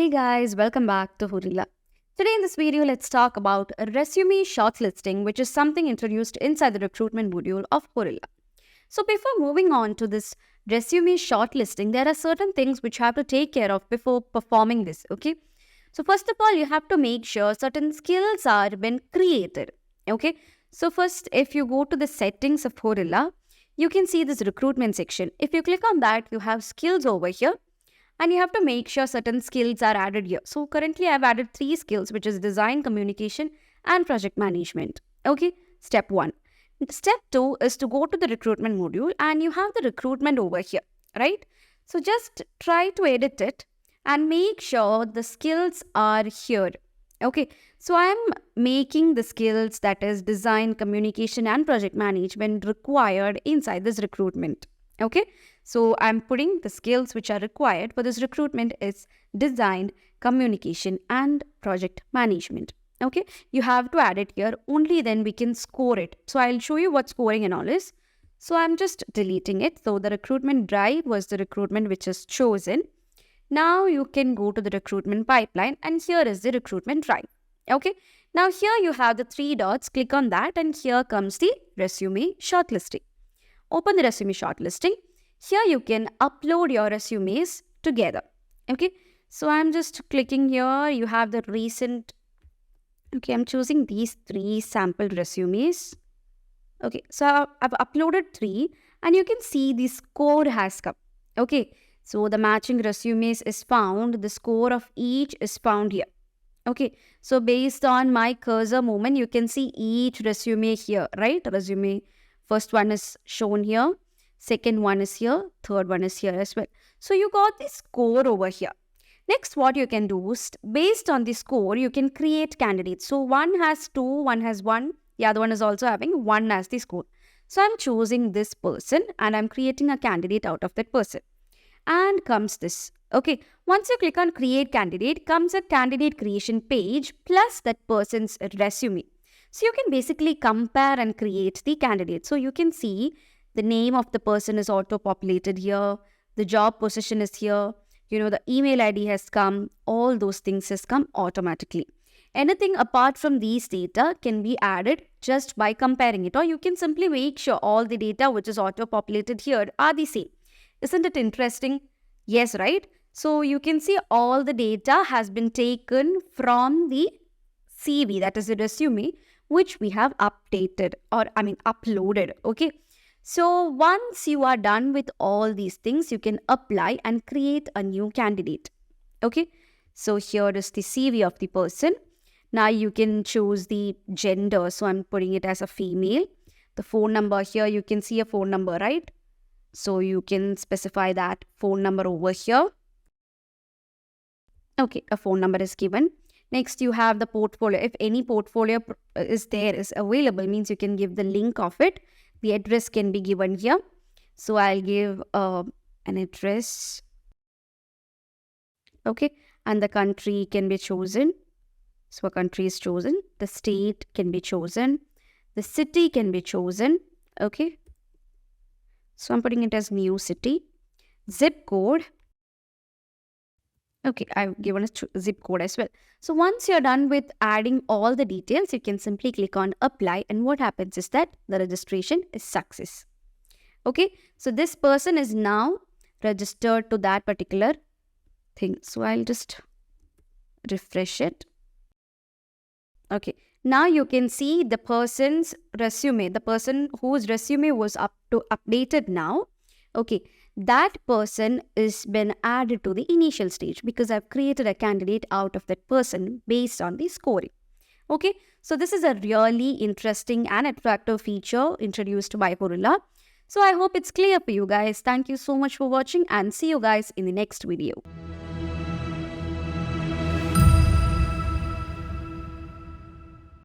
Hey guys, welcome back to Horilla. Today in this video, let's talk about resume shortlisting, which is something introduced inside the recruitment module of Horilla. So before moving on to this resume shortlisting, there are certain things which you have to take care of before performing this, okay? So first of all, you have to make sure certain skills are been created, okay? So first, if you go to the settings of Horilla, you can see this recruitment section. If you click on that, you have skills over here. And you have to make sure certain skills are added here. So currently I've added 3 skills, which is design, communication, and project management. Okay, step 1. Step 2 is to go to the recruitment module and you have the recruitment over here, right? So just try to edit it and make sure the skills are here. Okay, so I'm making the skills that is design, communication, and project management required inside this recruitment. Okay, so I'm putting the skills which are required for this recruitment is design, communication, and project management. Okay, you have to add it here, only then we can score it. So I'll show you what scoring and all is. So I'm just deleting it. So the recruitment drive was the recruitment which is chosen. Now you can go to the recruitment pipeline and here is the recruitment drive. Okay, now here you have the 3 dots, click on that and here comes the resume shortlisting. Open the resume shortlisting. Here you can upload your resumes together. Okay, so I'm just clicking here. You have the recent. Okay, I'm choosing these 3 sample resumes. Okay, so I've uploaded 3 and you can see the score has come. Okay, so the matching resumes is found. The score of each is found here. Okay, so based on my cursor movement, you can see each resume here, right? Resume. First one is shown here, second one is here, third one is here as well. So you got the score over here. Next, what you can do is, based on the score, you can create candidates. So one has 2, one has 1, the other one is also having 1 as the score. So I'm choosing this person and I'm creating a candidate out of that person. And comes this. Okay, once you click on create candidate, comes a candidate creation page plus that person's resume. So you can basically compare and create the candidate. So you can see the name of the person is auto-populated here. The job position is here. The email ID has come. All those things has come automatically. Anything apart from these data can be added just by comparing it. Or you can simply make sure all the data which is auto-populated here are the same. Isn't it interesting? Yes, right? So you can see all the data has been taken from the CV, that is the resume, which we have updated or uploaded. Okay, so once you are done with all these things, you can apply and create a new candidate. Okay, so here is the CV of the person. Now you can choose the gender, so I'm putting it as a female. The phone number here, you can see a phone number, right? So you can specify that phone number over here. Okay, a phone number is given. Next, you have the portfolio. If any portfolio is available, means you can give the link of it. The address can be given here. So I'll give an address. Okay, and the country can be chosen. So a country is chosen. The state can be chosen. The city can be chosen. Okay, so I'm putting it as new city. Zip code. Okay, I've given a zip code as well. So once you're done with adding all the details, you can simply click on apply and what happens is that the registration is success. Okay, so this person is now registered to that particular thing. So I'll just refresh it. Okay, now you can see the person's resume, the person whose resume was updated now. Okay, that person is been added to the initial stage because I've created a candidate out of that person based on the scoring. Okay, so this is a really interesting and attractive feature introduced by Horilla. So I hope it's clear for you guys. Thank you so much for watching and see you guys in the next video.